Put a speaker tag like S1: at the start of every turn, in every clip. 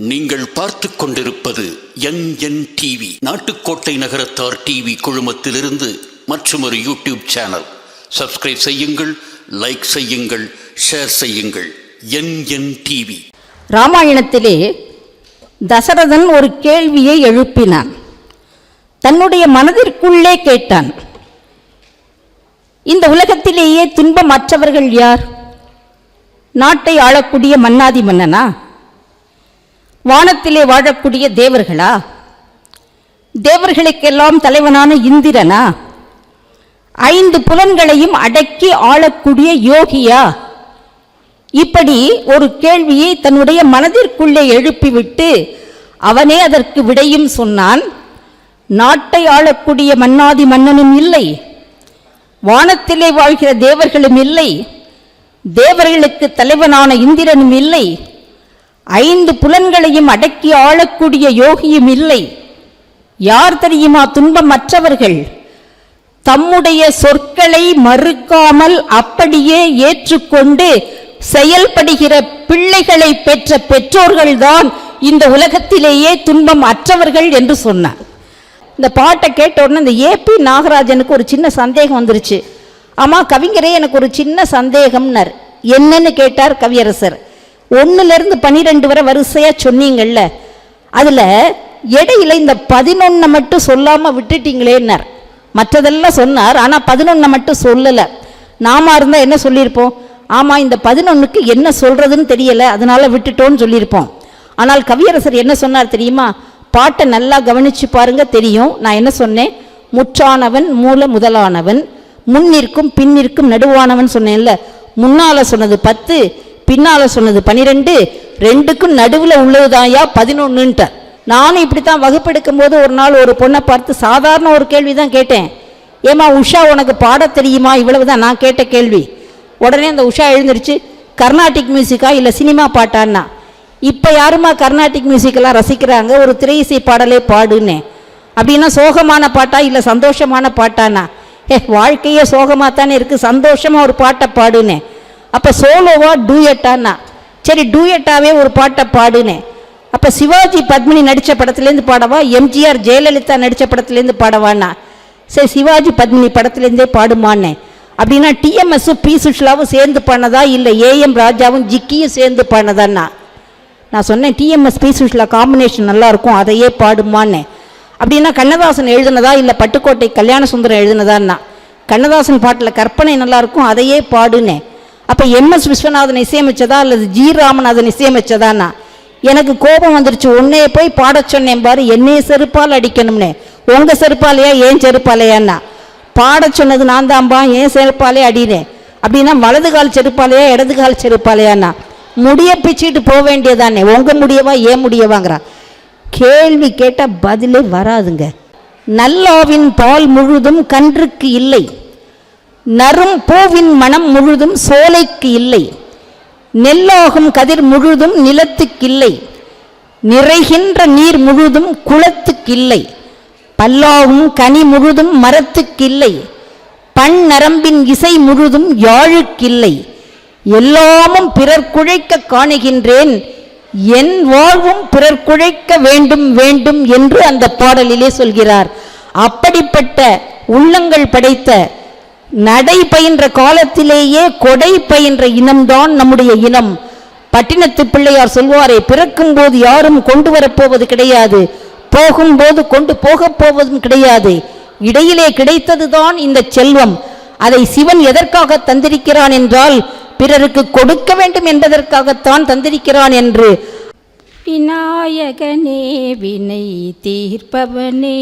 S1: நீங்கள் பார்த்துக் கொண்டிருப்பது NN TV, நாட்டுக்கோட்டை நகரத்தார் டிவி குழுமத்திலிருந்து மற்றொரு யூடியூப் சேனல். சப்ஸ்கிரைப் செய்யுங்கள், லைக் செய்யுங்கள், ஷேர் செய்யுங்கள். NN TV.
S2: ராமாயணத்திலே தசரதன் ஒரு கேள்வியை எழுப்பினான். தன்னுடைய மனதிற்குள்ளே கேட்டான், இந்த உலகத்திலேயே துன்பமற்றவர்கள் யார்? நாட்டை ஆளக்கூடிய மன்னாதி மன்னனா? வானத்திலே வாழக்கூடிய தேவர்களா? தேவர்களுக்கெல்லாம் தலைவனான இந்திரனா? 5 புலன்களையும் அடக்கி ஆளக்கூடிய யோகியா? இப்படி ஒரு கேள்வியை தன்னுடைய மனதிற்குள்ளே எழுப்பிவிட்டு அவனே அதற்கு விடையும் சொன்னான். நாட்டை ஆளக்கூடிய மன்னாதி மன்னனும் இல்லை, வானத்திலே வாழ்கிற தேவர்களும் இல்லை, தேவர்களுக்கு தலைவனான இந்திரனும் இல்லை, 5 புலன்களையும் அடக்கி ஆளக்கூடிய யோகியும் இல்லை. யார் தெரியுமா துன்பமற்றவர்கள்? தம்முடைய சொற்களை மறுக்காமல் அப்படியே ஏற்றுக்கொண்டு செயல்படுகிற பிள்ளைகளை பெற்ற பெற்றோர்கள்தான் இந்த உலகத்திலேயே துன்பம் அற்றவர்கள் என்று சொன்னார். இந்த பாட்டை கேட்ட உடனே இந்த ஏபி நாகராஜனுக்கு ஒரு சின்ன சந்தேகம் வந்துருச்சு. ஆமா கவிஞரே, எனக்கு ஒரு சின்ன சந்தேகம்னார். என்னன்னு கேட்டார் கவியரசர். 1லிருந்து 12 வரை வரிசையா சொன்னீங்கல்ல, அதுல இடையில இந்த 11 மட்டும் சொல்லாம விட்டுட்டீங்களேன்னார். மற்றதெல்லாம் சொன்னார், ஆனா 11 மட்டும் சொல்லல. நாம இருந்தா என்ன சொல்லியிருப்போம்? ஆமா இந்த 11க்கு என்ன சொல்றதுன்னு தெரியல, அதனால விட்டுட்டோன்னு சொல்லியிருப்போம். ஆனால் கவியரசர் என்ன சொன்னார் தெரியுமா? பாட்டை நல்லா கவனிச்சு பாருங்க, தெரியும். நான் என்ன சொன்னேன்? முற்றானவன் மூல முதலானவன், முன்னிற்கும் பின்னிற்கும் நடுவானவன் சொன்னேன்ல. முன்னால சொன்னது 10, பின்னால சொன்னது 12, 2க்கும் நடுவில் உள்ளதுதாயா 11. நானும் இப்படித்தான் வகுப்பெடுக்கும் போது ஒரு நாள் ஒரு பொண்ணை பார்த்து சாதாரண ஒரு கேள்வி தான் கேட்டேன். ஏமா உஷா உனக்கு பாட தெரியுமா? இவ்வளவுதான் நான் கேட்ட கேள்வி. உடனே அந்த உஷா எழுந்திருச்சு, கர்நாடிக் மியூசிக்கா இல்லை சினிமா பாட்டான்னா. இப்போ யாருமா கர்நாடிக் மியூசிக்கெல்லாம் ரசிக்கிறாங்க? ஒரு திரையிசை பாடலே பாடுன்னு. அப்படின்னா சோகமான பாட்டா இல்லை சந்தோஷமான பாட்டானா? வாழ்க்கையே சோகமாக தானே இருக்குது, சந்தோஷமாக ஒரு பாட்டை பாடுன்னு. அப்போ சோலோவா டூயட்டானா? சரி டூயட்டாவே ஒரு பாட்டை பாடுன்னு. அப்போ சிவாஜி பத்மினி நடித்த படத்துலேருந்து பாடவா, எம்ஜிஆர் ஜெயலலிதா நடித்த படத்துலேருந்து பாடவானா? சரி சிவாஜி பத்மினி படத்துலேருந்தே பாடுமான்னு. அப்படின்னா டிஎம்எஸும் பி சுஷ்லாவும் சேர்ந்து பாடினதா இல்லை ஏஎம் ராஜாவும் ஜிக்கியும் சேர்ந்து பாடினதான்னா? நான் சொன்னேன் டிஎம்எஸ் பி சுஷ்லா காம்பினேஷன் நல்லாயிருக்கும், அதையே பாடுமான்னு. அப்படின்னா கண்ணதாசன் எழுதுனதா இல்லை பட்டுக்கோட்டை கல்யாண சுந்தரம் எழுதுனதான்னா? கண்ணதாசன் பாட்டில் கற்பனை நல்லாயிருக்கும், அதையே பாடுன்னு. அப்போ MS விஸ்வநாதன் இசையமைச்சதா அல்லது ஜி ராமநாதன் இசையமைச்சதான்னா? எனக்கு கோபம் வந்துருச்சு. உன்னையே போய் பாட சொன்னேன் பாரு, என்னையே செருப்பால் அடிக்கணும்னே. உங்கள் செருப்பாலையா ஏன் செருப்பாலையான்னா? பாட சொன்னது நான் தான்பா, ஏன் செருப்பாலே அடினேன். அப்படின்னா வலது கால் செருப்பாலையா இடது கால் செருப்பாலையான்னா? முடிய பிச்சுட்டு போக வேண்டியதானே, உங்க முடியவா ஏன் முடியவாங்கிறா? கேள்வி கேட்டால் பதிலே வராதுங்க. நல்லாவின் பால் முழுதும் கன்றுக்கு இல்லை, நறும் பூவின் மனம் முழுதும் சோலைக்கு இல்லை, நெல்லாகும் கதிர் முழுதும் நிலத்துக்கில்லை, நிறைகின்ற நீர் முழுதும் குளத்துக்கில்லை, பல்லாகும் கனி முழுதும் மரத்துக்கில்லை, பண் நரம்பின் இசை முழுதும் யாழுக்கில்லை, எல்லாமும் பிறர் குழைக்க காணுகின்றேன், என் வாழ்வும் பிறர் குழைக்க வேண்டும் வேண்டும் என்று அந்த பாடலிலே சொல்கிறார். அப்படிப்பட்ட உள்ளங்கள் படைத்த நடை பயின்ற காலத்திலேயே கொடை பயின்ற இனம்தான் நம்முடைய இனம். பட்டினத்து பிள்ளையார் சொல்வாரே, பிறக்கும் போது யாரும் கொண்டு வரப்போவது கிடையாது, போகும்போது கொண்டு போகப் போவதும் கிடையாது, இடையிலே கிடைத்ததுதான் இந்த செல்வம். அதை சிவன் எதற்காக தந்திருக்கிறான் என்றால் பிறருக்கு கொடுக்க வேண்டும் என்பதற்காகத்தான் தந்திருக்கிறான் என்று.
S3: விநாயகனே வினை தீர்ப்பவனே,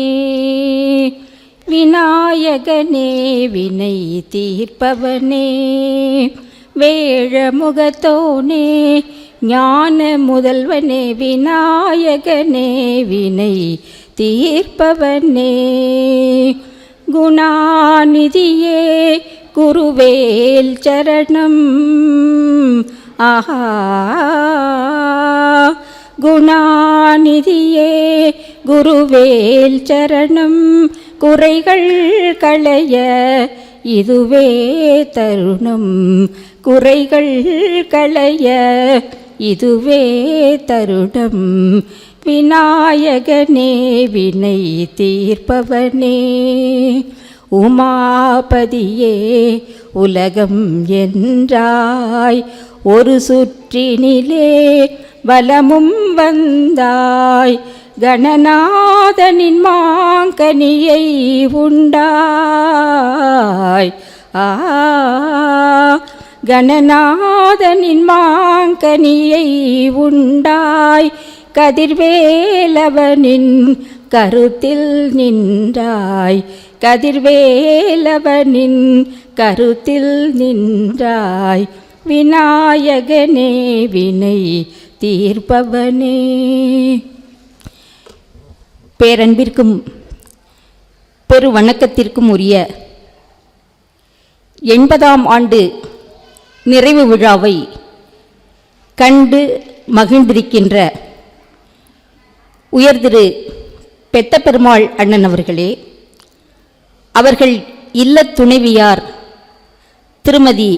S3: விநாயகனே வினை தீர்ப்பவனே, வேழமுகத்தோனே ஞான முதல்வனே, விநாயகனே வினை தீர்ப்பவனே, குணாநிதியே குருவேல் சரணம். ஆஹா குணாநிதியே குருவேல் சரணம், குறைகள் களைய இதுவே தருணம், குறைகள் களைய இதுவே தருணம். விநாயகனே வினை தீர்ப்பவனே, உமாபதியே உலகம் என்றாய், ஒரு சுற்றினிலே வலமும் வந்தாய், கணநாதனின் மாங்கனியை உண்டாய். கணநாதனின் மாங்கனியை உண்டாய், கதிர்வேலவனின் கருத்தில் நின்றாய், கதிர்வேலவனின் கருத்தில் நின்றாய். விநாயகனே வினை தீர்ப்பவனே.
S2: பேரன்பிற்கும் பெரு வணக்கத்திற்கும் உரிய 80ஆம் ஆண்டு நிறைவு விழாவை கண்டு மகிழ்ந்திருக்கின்ற உயர்திரு பெத்த பெருமாள் அண்ணன் அவர்களே, அவர்கள் இல்லத் துணைவியார் திருமதி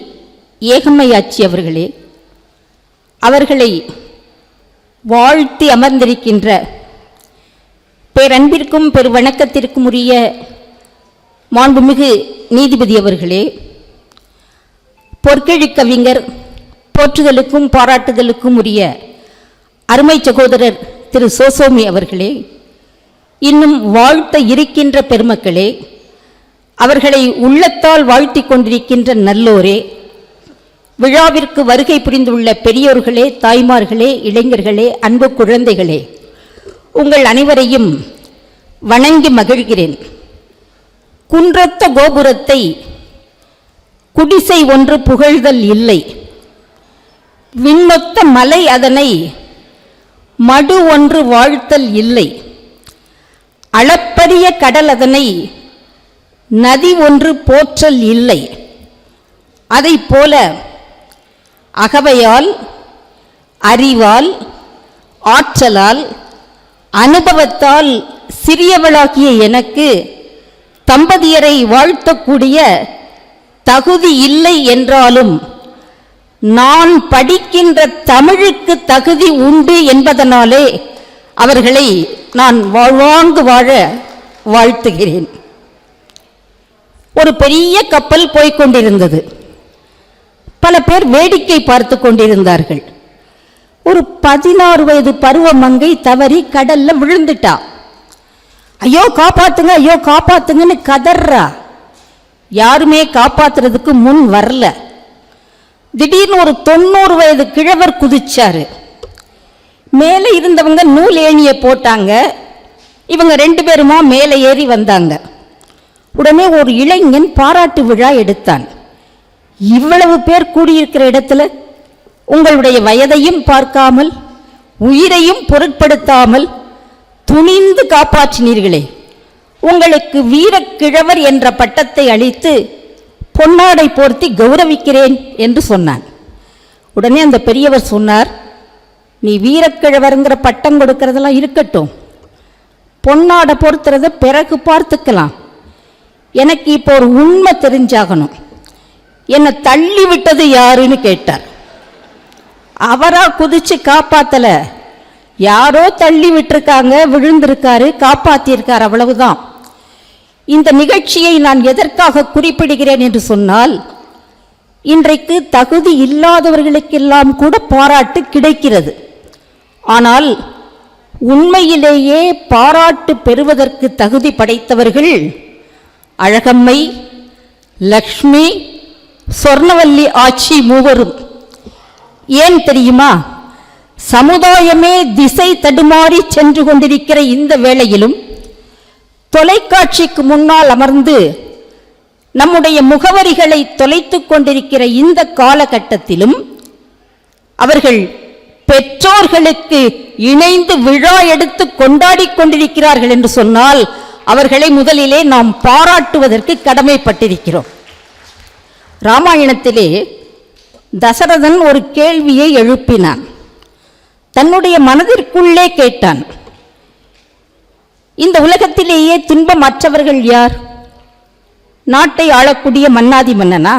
S2: ஏகம்மையாச்சி அவர்களே, அவர்களை வாழ்த்தி அமர்ந்திருக்கின்ற பேரன்பிற்கும் பெரு வணக்கத்திற்கும் உரிய மாண்புமிகு நீதிபதி அவர்களே, பொற்கிழி கவிஞர் போற்றுதலுக்கும் பாராட்டுதலுக்கும் உரிய அருமை சகோதரர் திரு சோசோமி அவர்களே, இன்னும் வாழ்த்த இருக்கின்ற பெருமக்களே, அவர்களை உள்ளத்தால் வாழ்த்தி கொண்டிருக்கின்ற நல்லோரே, விழாவிற்கு வருகை புரிந்துள்ள பெரியோர்களே, தாய்மார்களே, இளைஞர்களே, அன்பு குழந்தைகளே, உங்கள் அனைவரையும் வணங்கி மகிழ்கிறேன். குன்றத்த கோபுரத்தை குடிசை ஒன்று புகழ்தல் இல்லை, விண்ணொத்த மலை அதனை மடு ஒன்று வாழ்த்தல் இல்லை, அளப்பரிய கடல் அதனை நதி ஒன்று போற்றல் இல்லை. அதைப் போல அகவையால், அறிவால், ஆற்றலால், அனுபவத்தால் சிறியவளாகிய எனக்கு தம்பதியரை வாழ்த்தக்கூடிய தகுதி இல்லை என்றாலும், நான் படிக்கின்ற தமிழுக்கு தகுதி உண்டு என்பதனாலே அவர்களை நான் வாழ்வாங்கு வாழ வாழ்த்துகிறேன். ஒரு பெரிய கப்பல் போய்கொண்டிருந்தது. பல பேர் வேடிக்கை பார்த்து கொண்டிருந்தார்கள். ஒரு 16 வயது பருவ மங்கை தவறி கடல்ல விழுந்துட்டா. ஐயோ காப்பாத்துங்க, ஐயோ காப்பாத்துங்கன்னு கதறா. யாருமே காப்பாத்துறதுக்கு முன் வரல. திடீர்னு ஒரு 90 வயது கிழவர் குதிச்சாரு. மேலே இருந்தவங்க நூல் ஏணியை போட்டாங்க. இவங்க 2 பேருமா மேலே ஏறி வந்தாங்க. உடனே ஒரு இளைஞன் பாராட்டு விழா எடுத்தான். இவ்வளவு பேர் கூடியிருக்கிற இடத்துல உங்களுடைய வயதையும் பார்க்காமல், உயிரையும் பொருட்படுத்தாமல் துணிந்து காப்பாற்றினீர்களே, உங்களுக்கு வீரக்கிழவர் என்ற பட்டத்தை அளித்து பொன்னாடை போர்த்தி கௌரவிக்கிறேன் என்று சொன்னான். உடனே அந்த பெரியவர் சொன்னார், நீ வீரக்கிழவருங்கிற பட்டம் கொடுக்கறதெல்லாம் இருக்கட்டும், பொன்னாடை பொறுத்துறத பிறகு பார்த்துக்கலாம். எனக்கு இப்போ ஒரு உண்மை தெரிஞ்சாகணும். என்னை தள்ளி விட்டது யாருன்னு கேட்டார். அவரா குதிச்சு காப்பாத்தல, யாரோ தள்ளி விட்டுருக்காங்க, விழுந்திருக்காரு, காப்பாத்தியிருக்கார், அவ்வளவுதான். இந்த நிகழ்ச்சியை நான் எதற்காக குறிப்பிடுகிறேன் என்று சொன்னால், இன்றைக்கு தகுதி இல்லாதவர்களுக்கெல்லாம் கூட பாராட்டு கிடைக்கிறது. ஆனால் உண்மையிலேயே பாராட்டு பெறுவதற்கு தகுதி படைத்தவர்கள் அழகம்மை, லக்ஷ்மி, சொர்ணவல்லி ஆட்சி மூவரும். ஏன் தெரியுமா? சமுதாயமே திசை தடுமாறி சென்று கொண்டிருக்கிற இந்த வேளையிலும் தொலைக்காட்சிக்கு முன்னால் அமர்ந்து நம்முடைய முகவரிகளை தொலைத்துக் கொண்டிருக்கிற இந்த காலகட்டத்திலும் அவர்கள் பெற்றோர்களுக்கு இணைந்து விழா எடுத்து கொண்டாடி கொண்டிருக்கிறார்கள் என்று சொன்னால் அவர்களை முதலிலே நாம் பாராட்டுவதற்கு கடமைப்பட்டிருக்கிறோம். ராமாயணத்திலே தசரதன் ஒரு கேள்வியை எழுப்பினான். தன்னுடைய மனதிற்குள்ளே கேட்டான், இந்த உலகத்திலேயே துன்பம் அற்றவர்கள் யார்? நாட்டை ஆளக்கூடிய மன்னாதி மன்னனா?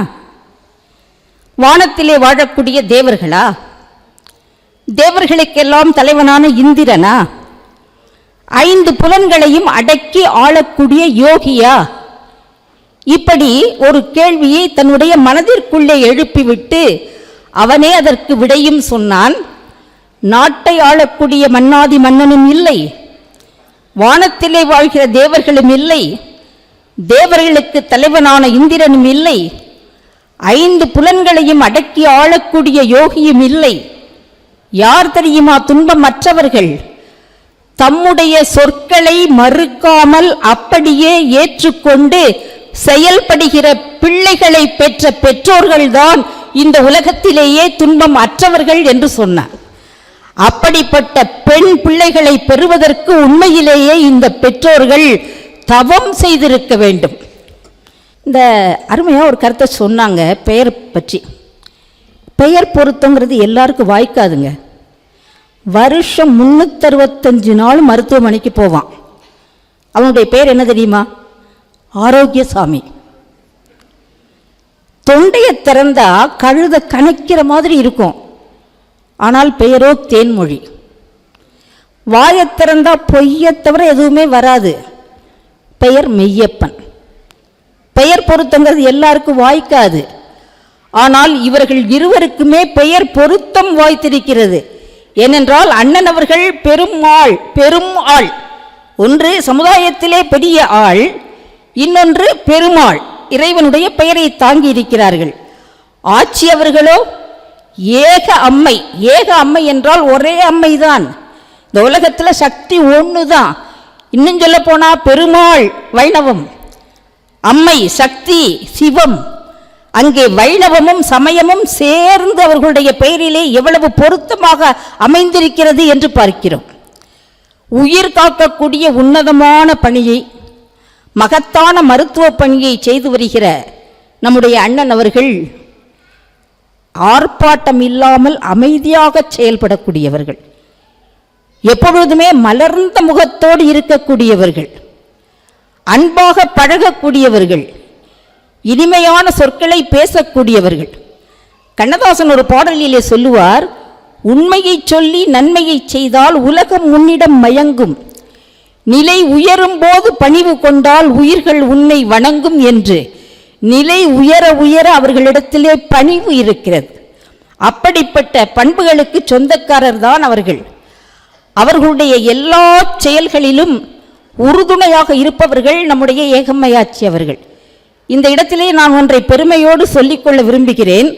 S2: வானத்திலே வாழக்கூடிய தேவர்களா? தேவர்களுக்கெல்லாம் தலைவனான இந்திரனா? 5 புலன்களையும் அடக்கி ஆளக்கூடிய யோகியா? இப்படி ஒரு கேள்வியை தன்னுடைய மனதிற்குள்ளே எழுப்பிவிட்டு அவனே அதற்கு விடையும் சொன்னான். நாட்டை ஆளக்கூடிய மன்னாதி மன்னனும் இல்லை, வானத்திலே வாழ்கிற தேவர்களும் இல்லை, தேவர்களுக்கு தலைவனான இந்திரனும் இல்லை, 5 புலன்களையும் அடக்கி ஆளக்கூடிய யோகியும் இல்லை. யார் தெரியுமா துன்பமற்றவர்கள்? தம்முடைய சொற்களை மறுக்காமல் அப்படியே ஏற்றுக்கொண்டு செயல்படுகிற பிள்ளைகளை பெற்ற பெற்றோர்கள்தான் இந்த உலகத்திலேயே துன்பம் அற்றவர்கள் என்று சொன்னார். அப்படிப்பட்ட பெண் பிள்ளைகளை பெறுவதற்கு உண்மையிலேயே இந்த பெற்றோர்கள் தவம் செய்திருக்க வேண்டும். இந்த அருமையாக ஒரு கருத்தை சொன்னாங்க பெயர் பற்றி. பெயர் பொருத்தங்கிறது எல்லாருக்கும் வாய்க்காதுங்க. வருஷம் 365 நாள் மருத்துவமனைக்கு போவான். அவனுடைய பெயர் என்ன தெரியுமா? ஆரோக்கியசாமி. தொண்டையை திறந்தா கழுத கணக்கிற மாதிரி இருக்கும், ஆனால் பெயரோ தேன்மொழி. வாயை திறந்தா பொய்யை தவிர எதுவுமே வராது, பெயர் மெய்யப்பன். பெயர் பொருத்தங்கிறது எல்லாருக்கும் வாய்க்காது, ஆனால் இவர்கள் இருவருக்குமே பெயர் பொருத்தம் வாய்த்திருக்கிறது. ஏனென்றால் அண்ணன் அவர்கள் பெரும் ஆள். ஒன்று சமுதாயத்திலே பெரிய ஆள், இன்னொன்று பெருமாள், இறைவனுடைய பெயரை தாங்கி இருக்கிறார்கள். ஆட்சி அவர்களோ ஏக அம்மை. ஏக அம்மை என்றால் ஒரே அம்மைதான். இந்த உலகத்தில் சக்தி ஒன்று தான். இன்னும் சொல்ல போனா பெருமாள் வைணவம், அம்மை சக்தி சிவம். அங்கே வைணவமும் சமயமும் சேர்ந்து அவர்களுடைய பெயரிலே எவ்வளவு பொருத்தமாக அமைந்திருக்கிறது என்று பார்க்கிறோம். உயிர் காக்கக்கூடிய உன்னதமான பணியை, மகத்தான மருத்துவ பணியை செய்து வருகிற நம்முடைய அண்ணன் அவர்கள் ஆர்ப்பாட்டம் இல்லாமல் அமைதியாக செயல்படக்கூடியவர்கள், எப்பொழுதுமே மலர்ந்த முகத்தோடு இருக்கக்கூடியவர்கள், அன்பாக பழகக்கூடியவர்கள், இனிமையான சொற்களை பேசக்கூடியவர்கள். கண்ணதாசன் ஒரு பாடலிலே சொல்லுவார், உண்மையை சொல்லி நன்மையை செய்தால் உலகம் உன்னிடம் மயங்கும், நிலை உயரும் போது பணிவு கொண்டால் உயிர்கள் உன்னை வணங்கும் என்று. நிலை உயர உயர அவர்களிடத்திலே பணிவு இருக்கிறது. அப்படிப்பட்ட பண்புகளுக்கு சொந்தக்காரர் தான் அவர்கள். அவர்களுடைய எல்லா செயல்களிலும் உறுதுணையாக இருப்பவர்கள் நம்முடைய ஏகம்மையாட்சி அவர்கள். இந்த இடத்திலே நான் ஒன்றை பெருமையோடு சொல்லிக்கொள்ள விரும்புகிறேன்.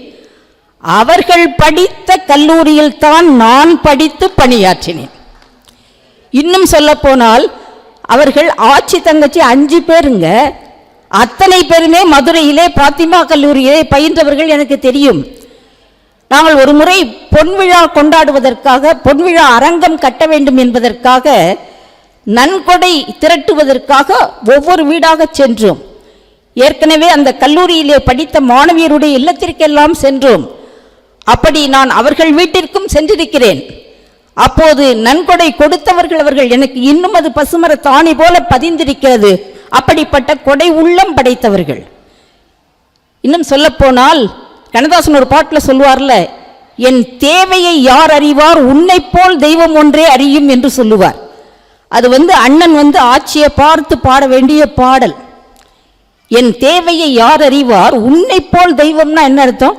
S2: அவர்கள் படித்த கல்லூரியில் தான் நான் படித்து பணியாற்றினேன். இன்னும் சொல்ல போனால் அவர்கள் ஆட்சி தங்கச்சி 5 பேருங்க. அத்தனை பேருமே மதுரையிலே பாத்திமா கல்லூரியிலே பயின்றவர்கள் எனக்கு தெரியும். நாங்கள் ஒரு முறை பொன்விழா கொண்டாடுவதற்காக, பொன்விழா அரங்கம் கட்ட வேண்டும் என்பதற்காக, நன்கொடை திரட்டுவதற்காக ஒவ்வொரு வீடாக சென்றோம். ஏற்கனவே அந்த கல்லூரியிலே படித்த மாணவியருடைய இல்லத்திற்கெல்லாம் சென்றோம். அப்படி நான் அவர்கள் வீட்டிற்கும் சென்றிருக்கிறேன். அப்போது நன்கொடை கொடுத்தவர்கள் அவர்கள் எனக்கு இன்னும் அது பசுமர தாணி போல பதிந்திருக்கிறது. அப்படிப்பட்ட கொடை உள்ளம் படைத்தவர்கள். இன்னும் சொல்ல போனால் கண்ணதாசன் ஒரு பாட்டில் சொல்லுவார்ல, என் தேவையை யார் அறிவார், உன்னை போல் தெய்வம் ஒன்றே அறியும் என்று சொல்லுவார். அது அண்ணன் ஆட்சியை பார்த்து பாட வேண்டிய பாடல். என் தேவையை யார் அறிவார், உன்னை போல் தெய்வம்னா என்ன அர்த்தம்?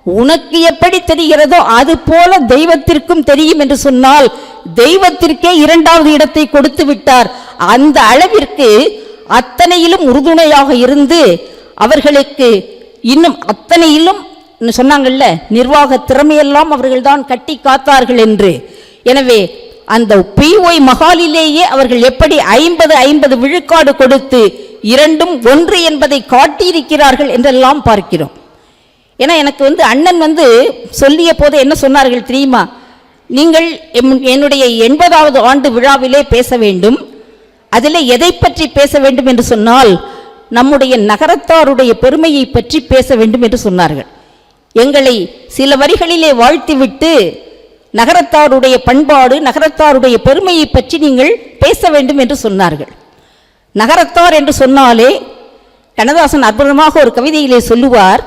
S2: உனக்கு எப்படி தெரிகிறதோ அது போல தெய்வத்திற்கும் தெரியும் என்று சொன்னால் தெய்வத்திற்கே 2வது இடத்தை கொடுத்து விட்டார். அந்த அளவிற்கு அத்தனையிலும் உறுதுணையாக இருந்து அவர்களுக்கு இன்னும் அத்தனையிலும் சொன்னாங்கல்ல, நிர்வாக திறமையெல்லாம் அவர்கள் தான் கட்டி காத்தார்கள் என்று. எனவே அந்த பிஒய் மகாலிலேயே அவர்கள் எப்படி 50 விழுக்காடு கொடுத்து 2ம் 1 என்பதை காட்டியிருக்கிறார்கள் என்றெல்லாம் பார்க்கிறோம். ஏன்னா எனக்கு அண்ணன் சொல்லிய போது என்ன சொன்னார்கள் தெரியுமா? நீங்கள் என்னுடைய 80வது ஆண்டு விழாவிலே பேச வேண்டும். அதில் எதை பற்றி பேச வேண்டும் என்று சொன்னால் நம்முடைய நகரத்தாருடைய பெருமையை பற்றி பேச வேண்டும் என்று சொன்னார்கள். எங்களை சில வரிகளிலே வாழ்த்திவிட்டு நகரத்தாருடைய பண்பாடு, நகரத்தாருடைய பெருமையை பற்றி நீங்கள் பேச வேண்டும் என்று சொன்னார்கள். நகரத்தார் என்று சொன்னாலே கண்ணதாசன் அற்புதமாக ஒரு கவிதையிலே சொல்லுவார்,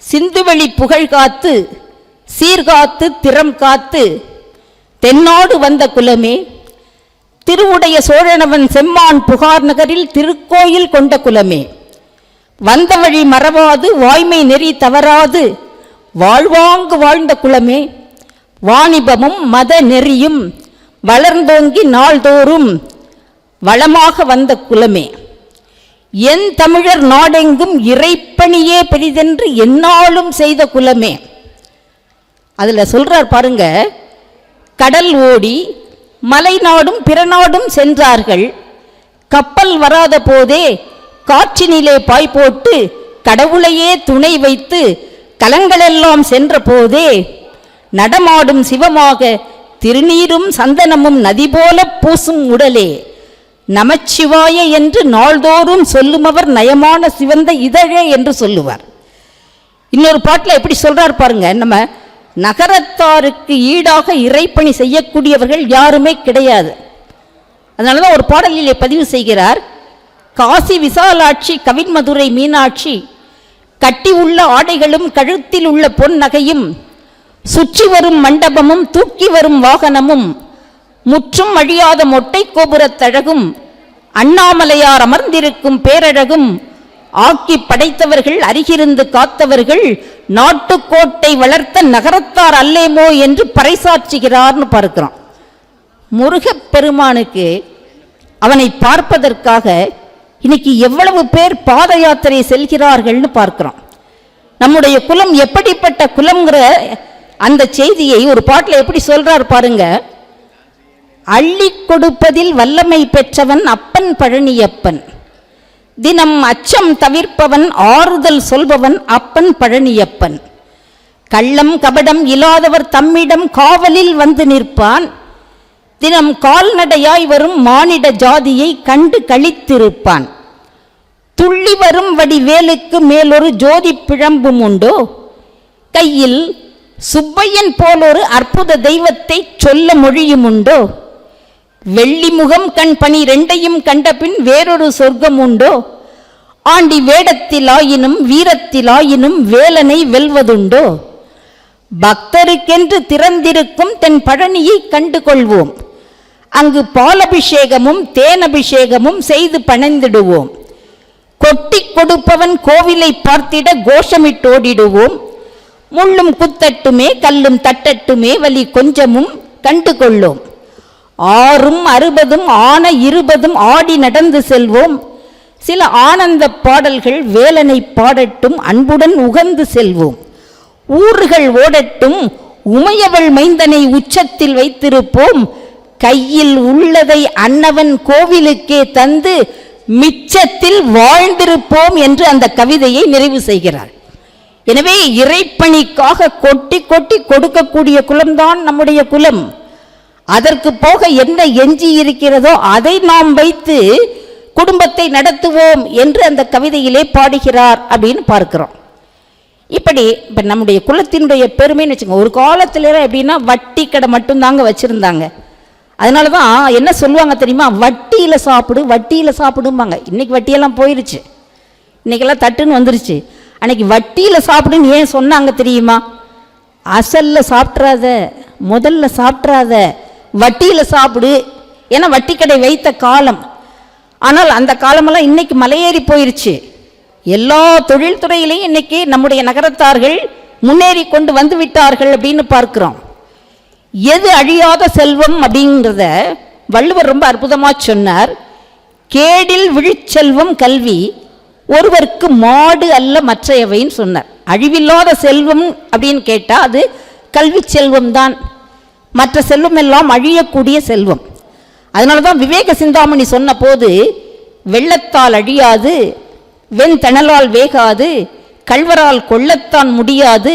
S2: சிந்துவெளி புகழ் காத்து சீர்காத்து திறம் காத்து தென்னாடு வந்த குலமே, திருவுடைய சோழனவன் செம்மான் புகார் நகரில் திருக்கோயில் கொண்ட குலமே, வந்த வழி மறவாது வாய்மை நெறி தவறாது வாழ்வாங்கு வாழ்ந்த குலமே, வாணிபமும் மத நெறியும் வளர்ந்தோங்கி நாள்தோறும் வளமாக வந்த குலமே, என் தமிழர் நாடெங்கும் இறைப்பணியே பெரிதென்று எந்நாளும் செய்த குலமே. அதில் சொல்றார் பாருங்க, கடல் ஓடி மலை நாடும் பிற நாடும் சென்றார்கள், கப்பல் வராத போதே காற்றினிலே பாய் போட்டு கடவுளையே துணை வைத்து கலங்களெல்லாம் சென்ற போதே நடமாடும் சிவமாக திருநீரும் சந்தனமும் நதி போல பூசும் உடலே நமச்சிவாய என்று நாள்தோறும் சொல்லுமவர் நயமான சிவந்த இதழே என்று சொல்லுவார். இன்னொரு பாட்டில் எப்படி சொல்றார் பாருங்க, நம்ம நகரத்தாருக்கு ஈடாக இறைப்பணி செய்யக்கூடியவர்கள் யாருமே கிடையாது. அதனாலதான் ஒரு பாடலிலே பதிவு செய்கிறார், காசி விசாலாட்சி கவின்மதுரை மீனாட்சி கட்டி உள்ள ஆடைகளும் கழுத்தில் உள்ள பொன் நகையும் சுற்றி வரும் மண்டபமும் தூக்கி வரும் வாகனமும் முற்றும் அழியாத மொட்டை கோபுரத்தழகும் அண்ணாமலையார் அமர்ந்திருக்கும் பேரழகும் ஆக்கி படைத்தவர்கள் அருகிருந்து காத்தவர்கள் நாட்டுக்கோட்டை வளர்த்த நகரத்தார் அல்லேமோ என்று பறைசாற்றுகிறார்னு பார்க்கிறோம். முருகப்பெருமானுக்கு அவனை பார்ப்பதற்காக இன்னைக்கு எவ்வளவு பேர் பாத யாத்திரை செல்கிறார்கள்னு பார்க்கிறோம். நம்முடைய குலம் எப்படிப்பட்ட குலம்ங்கிற அந்த செய்தியை ஒரு பாட்டில் எப்படி சொல்றார் பாருங்க, அள்ளி கொடுப்பதில் வல்லமை பெற்றவன் அப்பன் பழனியப்பன், தினம் அச்சம் தவிர்ப்பவன் ஆறுதல் சொல்பவன் அப்பன் பழனியப்பன், கள்ளம் கபடம் இல்லாதவர் தம்மிடம் காவலில் வந்து நிற்பான், தினம் கால்நடையாய் வரும் மானிட ஜாதியை கண்டு கழித்திருப்பான், துள்ளி வரும் வடிவேலுக்கு மேலொரு ஜோதி பிழம்பும் உண்டோ, கையில் சுப்பையன் போலொரு அற்புத தெய்வத்தை சொல்ல மொழியும் உண்டோ, வெள்ளி முகம் கண் பணி ரெண்டையும் கண்டபின் வேறொரு சொர்க்கம் உண்டோ, ஆண்டி வேடத்திலாயினும் வீரத்திலாயினும் வேலனை வெல்வதுண்டோ, பக்தருக்கென்று திறந்திருக்கும் தென் பழனியை கண்டு கொள்வோம், அங்கு பாலபிஷேகமும் தேனபிஷேகமும் செய்து பணிந்திடுவோம், கொட்டி கொடுப்பவன் கோவிலை பார்த்திட கோஷமிட்டோடிடுவோம், முள்ளும் குத்தட்டுமே கல்லும் தட்டட்டுமே வலி கொஞ்சமும் கண்டு கொள்ளோம், 6 60 ஆன 20 ஆடி நடந்து செல்வோம், சில ஆனந்த பாடல்கள் வேலனை பாடட்டும் அன்புடன் உகந்து செல்வோம், ஊர்கள் ஓடட்டும் உமையவள் மைந்தனை உச்சத்தில் வைத்திருப்போம், கையில் உள்ளதை அன்னவன் கோவிலுக்கே தந்து மிச்சத்தில் வாழ்ந்திருப்போம் என்று அந்த கவிதையை நிறைவு செய்கிறார். எனவே இறைப்பணிக்காக கொட்டி கொட்டி கொடுக்கக்கூடிய குலம்தான் நம்முடைய குலம். அதற்கு போக என்ன எஞ்சி இருக்கிறதோ அதை நாம் வைத்து குடும்பத்தை நடத்துவோம் என்று அந்த கவிதையிலே பாடுகிறார் அப்படின்னு பார்க்கிறோம். இப்படி இப்போ நம்முடைய குலத்தினுடைய பெருமைன்னு வச்சுக்கோங்க. ஒரு காலத்தில் எப்படின்னா வட்டி கடை மட்டும்தாங்க வச்சுருந்தாங்க. அதனால தான் என்ன சொல்லுவாங்க தெரியுமா, வட்டியில் சாப்பிடு வட்டியில் சாப்பிடும்பாங்க. இன்றைக்கி வட்டியெல்லாம் போயிடுச்சு, இன்றைக்கெல்லாம் தட்டுன்னு வந்துருச்சு. அன்றைக்கி வட்டியில் சாப்பிடுன்னு ஏன் சொன்னாங்க தெரியுமா, அசலில் சாப்பிட்றாத முதல்ல சாப்பிட்றாத வட்டியில் சாப்பிடு, ஏன்னா வட்டி கடை வைத்த காலம். ஆனால் அந்த காலமெல்லாம் இன்னைக்கு மலையேறி போயிருச்சு. எல்லா தொழில்துறையிலையும் இன்னைக்கு நம்முடைய நகரத்தார்கள் முன்னேறி கொண்டு வந்து விட்டார்கள் அப்படின்னு பார்க்கிறோம். எது அழியாத செல்வம் அப்படிங்கிறத வள்ளுவர் ரொம்ப அற்புதமாக சொன்னார். கேடில் விழிச்செல்வம் கல்வி, ஒருவருக்கு மாடு அல்ல மற்றையவைன்னு சொன்னார். அழிவில்லாத செல்வம் அப்படின்னு கேட்டால் அது கல்வி செல்வம் தான். மற்ற செல்வம் எல்லாம் அழியக்கூடிய செல்வம். அதனால தான் விவேக சிந்தாமணி சொன்ன போது, வெள்ளத்தால் அழியாது, வெண்தணலால் வேகாது, கள்வரால் கொள்ளத்தான் முடியாது,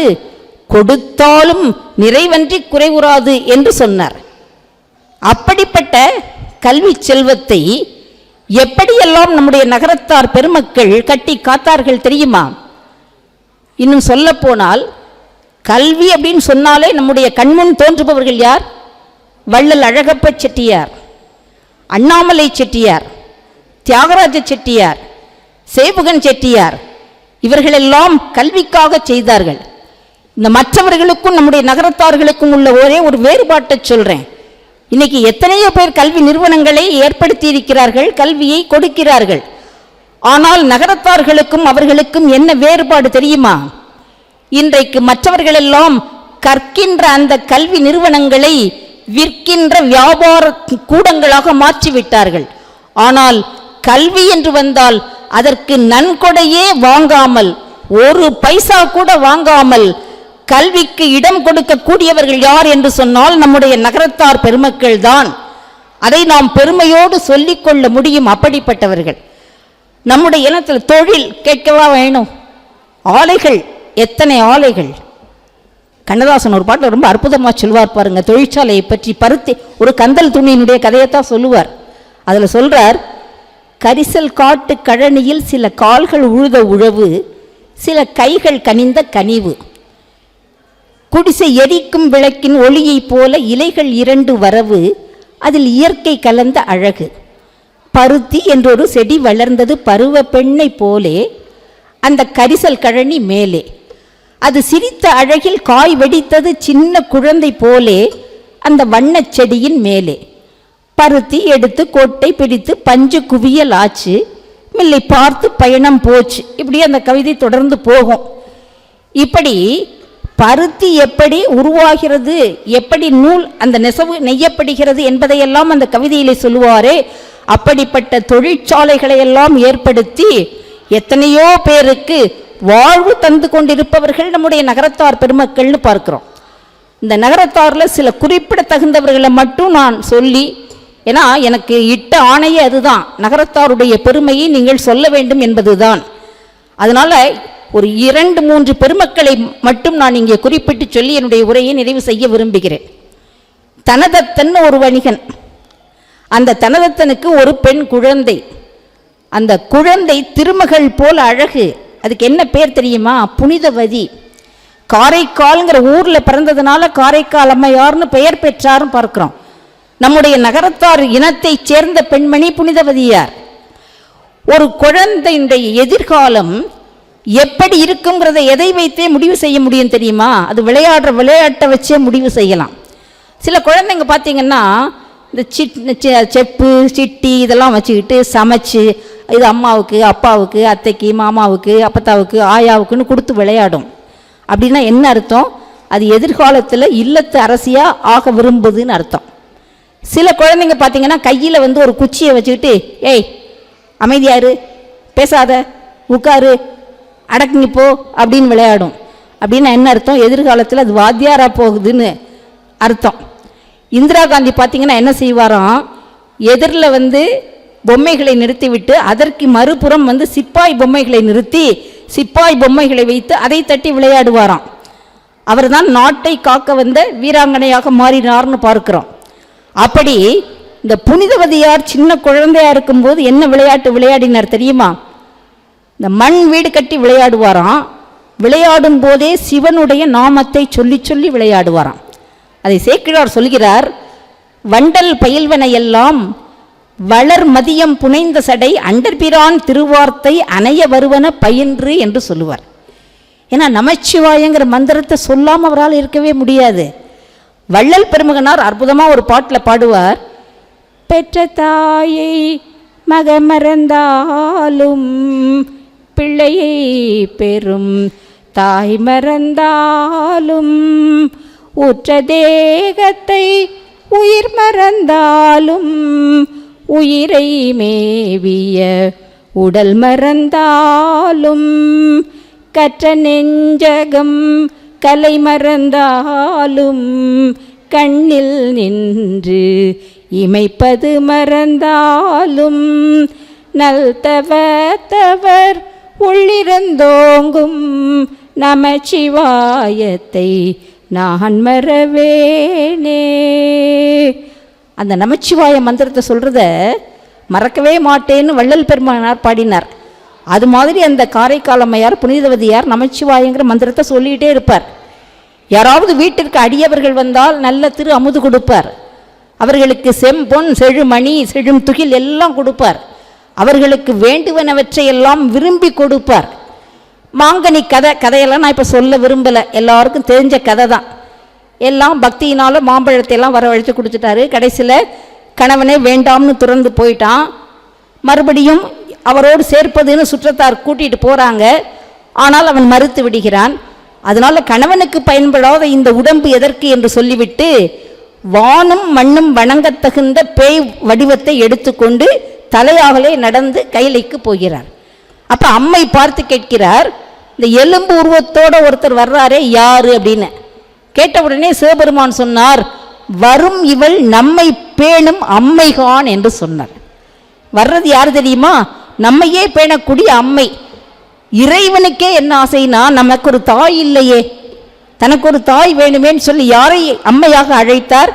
S2: கொடுத்தாலும் நிறைவன்றி குறைவுறாது என்று சொன்னார். அப்படிப்பட்ட கல்வி செல்வத்தை எப்படியெல்லாம் நம்முடைய நகரத்தார் பெருமக்கள் கட்டி காத்தார்கள் தெரியுமா? இன்னும் சொல்ல போனால் கல்வி அப்படின்னு சொன்னாலே நம்முடைய கண்முன் தோன்றுபவர்கள் யார்? வள்ளல் அழகப்ப செட்டியார், அண்ணாமலை செட்டியார், தியாகராஜ செட்டியார், சேபுகன் செட்டியார், இவர்களெல்லாம் கல்விக்காக செய்தார்கள். இந்த மற்றவர்களுக்கும் நம்முடைய நகரத்தார்களுக்கும் உள்ள ஒரே ஒரு வேறுபாட்டை சொல்றேன். இன்னைக்கு எத்தனையோ பேர் கல்வி நிறுவனங்களை ஏற்படுத்தி இருக்கிறார்கள், கல்வியை கொடுக்கிறார்கள். ஆனால் நகரத்தார்களுக்கும் அவர்களுக்கும் என்ன வேறுபாடு தெரியுமா? இன்றைக்கு மற்றவர்கள் எல்லாம் கற்கின்ற அந்த கல்வி நிறுவனங்களை விற்கின்ற வியாபார கூடங்களாக மாற்றிவிட்டார்கள். ஆனால் கல்வி என்று வந்தால் அதற்கு நன்கொடையே வாங்காமல், ஒரு பைசா கூட வாங்காமல் கல்விக்கு இடம் கொடுக்கக்கூடியவர்கள் யார் என்று சொன்னால் நம்முடைய நகரத்தார் பெருமக்கள் தான். அதை நாம் பெருமையோடு சொல்லிக்கொள்ள முடியும். அப்படிப்பட்டவர்கள் நம்முடைய இனத்தில் தொழில் கேட்கவா வேணும்? ஆலைகள், எத்தனை ஆலைகள்! கண்ணதாசன் ஒரு பாட்டில் ரொம்ப அற்புதமாக சொல்வார் பாருங்க, தொழிற்சாலையை பற்றி. பருத்தி ஒரு கந்தல் துணியினுடைய கதையைத்தான் சொல்லுவார். அதில் சொல்றார், கரிசல் காட்டு கழனியில் சில கால்கள் உழுத உழவு, சில கைகள் கனிந்த கனிவு, குடிசை எரிக்கும் விளக்கின் ஒளியைப் போல இலைகள் இரண்டு வரவு, அதில் இயற்கை கலந்த அழகு. பருத்தி என்றொரு செடி வளர்ந்தது பருவ பெண்ணை போலே அந்த கரிசல் கழனி மேலே, அது சிரித்த அழகில் காய் வெடித்தது சின்ன குழந்தை போலே அந்த வண்ணச் செடியின் மேலே. பருத்தி எடுத்து கொட்டை பிடித்து பஞ்சு குவியல் ஆச்சு, மில்லை பார்த்து பயணம் போச்சு. இப்படி அந்த கவிதை தொடர்ந்து போகும். இப்படி பருத்தி எப்படி உருவாகிறது, எப்படி நூல் அந்த நெசவு நெய்யப்படுகிறது என்பதையெல்லாம் அந்த கவிதையிலே சொல்லுவாரே, அப்படிப்பட்ட தொழிற்சாலைகளை எல்லாம் ஏற்படுத்தி எத்தனையோ பேருக்கு வாழ்வு தந்து கொண்டிருப்பவர்கள் நம்முடைய நகரத்தார் பெருமக்கள்னு பார்க்கிறோம். இந்த நகரத்தாரில் சில குறிப்பிடத்தகுந்தவர்களை மட்டும் நான் சொல்லி, ஏன்னா எனக்கு இட்ட ஆணையே அதுதான், நகரத்தாருடைய பெருமையை நீங்கள் சொல்ல வேண்டும் என்பதுதான். அதனால ஒரு 2-3 பெருமக்களை மட்டும் நான் இங்கே குறிப்பிட்டு சொல்லி என்னுடைய உரையை நிறைவு செய்ய விரும்புகிறேன். தனதத்தன் ஒரு வணிகன், அந்த தனதத்தனுக்கு ஒரு பெண் குழந்தை. அந்த குழந்தை திருமகள் போல அழகு. அதுக்கு என்ன பேர் தெரியுமா? புனிதவதி. காரைக்கால்ங்கிற ஊரில் பிறந்ததுனால காரைக்கால் அம்மையார்னு பெயர் பெற்றாரும் பார்க்கிறோம். நம்முடைய நகரத்தார் இனத்தை சேர்ந்த பெண்மணி புனிதவதியார். ஒரு குழந்தையுடைய எதிர்காலம் எப்படி இருக்குங்கிறத எதை வைத்தே முடிவு செய்ய முடியும் தெரியுமா? அது விளையாடுற விளையாட்டை வச்சே முடிவு செய்யலாம். சில குழந்தைங்க பார்த்தீங்கன்னா இந்த செப்பு சிட்டி இதெல்லாம் வச்சுக்கிட்டு சமைச்சு, இது அம்மாவுக்கு அப்பாவுக்கு அத்தைக்கு மாமாவுக்கு அப்பத்தாவுக்கு ஆயாவுக்குன்னு கொடுத்து விளையாடும். அப்படின்னா என்ன அர்த்தம்? அது எதிர்காலத்தில் இல்லத்து அரசியாக ஆக விரும்புதுன்னு அர்த்தம். சில குழந்தைங்க பார்த்தீங்கன்னா கையில் வந்து ஒரு குச்சியை வச்சுக்கிட்டு, ஏய் அமைதியாரு, பேசாத, உட்காரு, அடக்குங்க போ அப்படின்னு விளையாடும். அப்படின்னா என்ன அர்த்தம்? எதிர்காலத்தில் அது வாத்தியாராக போகுதுன்னு அர்த்தம். இந்திரா காந்தி பார்த்தீங்கன்னா என்ன செய்வாராம், எதிரில் வந்து பொம்மைகளை நிறுத்திவிட்டு அதற்கு மறுபுறம் வந்து சிப்பாய் பொம்மைகளை நிறுத்தி சிப்பாய் பொம்மைகளை வைத்து அதை தட்டி விளையாடுவாராம். அவர் தான் நாட்டை காக்க வந்த வீராங்கனையாக மாறினார்னு பார்க்கிறோம். அப்படி இந்த புனிதவதியார் சின்ன குழந்தையா இருக்கும்போது என்ன விளையாட்டு விளையாடினார் தெரியுமா? இந்த மண் வீடு கட்டி விளையாடுவாராம். விளையாடும் போதே சிவனுடைய நாமத்தை சொல்லி சொல்லி விளையாடுவாராம். அதை சேக்கிழார் சொல்கிறார், வண்டல் பயில்வனையெல்லாம் வளர் மதியம் புனைந்த சடை அண்டர்பிரான் திருவார்த்தை அணைய வருவன பயின்று என்று சொல்லுவார். ஏன்னா நமச்சிவாயங்கிற மந்திரத்தை சொல்லாமல் அவரால் இருக்கவே முடியாது. வள்ளல் பெருமகனார் அற்புதமாக ஒரு பாட்டில் பாடுவார், பெற்ற தாயை மகமறந்தாலும் பிள்ளையை பெறும் தாய் மறந்தாலும் உற்ற தேகத்தை உயிர் மறந்தாலும் உயிரை மேவிய உடல் மறந்தாலும் கற்ற நெஞ்சகம் கலை மறந்தாலும் கண்ணில் நின்று இமைப்பது மறந்தாலும் நல்தவர் உள்ளிருந்தோங்கும் நமச்சிவாயத்தை நான் மறவேனே. அந்த நமச்சிவாய மந்திரத்தை சொல்கிறத மறக்கவே மாட்டேன்னு வள்ளல் பெருமானார் பாடினார். அது மாதிரி அந்த காரைக்கால் அம்மையார் புனிதவதியார் நமச்சிவாயங்கிற மந்திரத்தை சொல்லிகிட்டே இருப்பார். யாராவது வீட்டிற்கு அடியவர்கள் வந்தால் நல்ல திரு அமுது கொடுப்பார். அவர்களுக்கு செம்பொன் செழுமணி செழும் துகில் எல்லாம் கொடுப்பார். அவர்களுக்கு வேண்டுவனவற்றை எல்லாம் விரும்பி கொடுப்பார். மாங்கனி கதையெல்லாம் நான் இப்போ சொல்ல விரும்பலை, எல்லாருக்கும் தெரிஞ்ச கதை தான். எல்லாம் பக்தியினால மாம்பழத்தை எல்லாம் வரவழைத்து கொடுத்துட்டாரு. கடைசியில் கணவனே வேண்டாம்னு துறந்து போயிட்டான். மறுபடியும் அவரோடு சேர்ப்பதுன்னு சுற்றத்தார் கூட்டிகிட்டு போகிறாங்க. ஆனால் அவன் மறுத்து விடுகிறான். அதனால் கணவனுக்கு பயன்படாத இந்த உடம்பு எதற்கு என்று சொல்லிவிட்டு வானும் மண்ணும் வணங்கத்தகுந்த பேய் வடிவத்தை எடுத்துக்கொண்டு தலையாகலே நடந்து கைலைக்கு போகிறார். அப்போ அம்மை பார்த்து கேட்கிறார், இந்த எலும்பு உருவத்தோட ஒருத்தர் வர்றாரே யாரு அப்படின்னு. கேட்ட உடனே சிவபெருமான் சொன்னார், வரும் இவள் நம்மை பேணும் அம்மைகான் என்று சொன்னார். வர்றது யார் தெரியுமா? நம்மையே பேணக்கூடிய அம்மை. இறைவனுக்கே என்ன ஆசைனா, நமக்கு ஒரு தாய் இல்லையே, தனக்கு ஒரு தாய் வேணுமேன்னு சொல்லி யாரை அம்மையாக அழைத்தார்?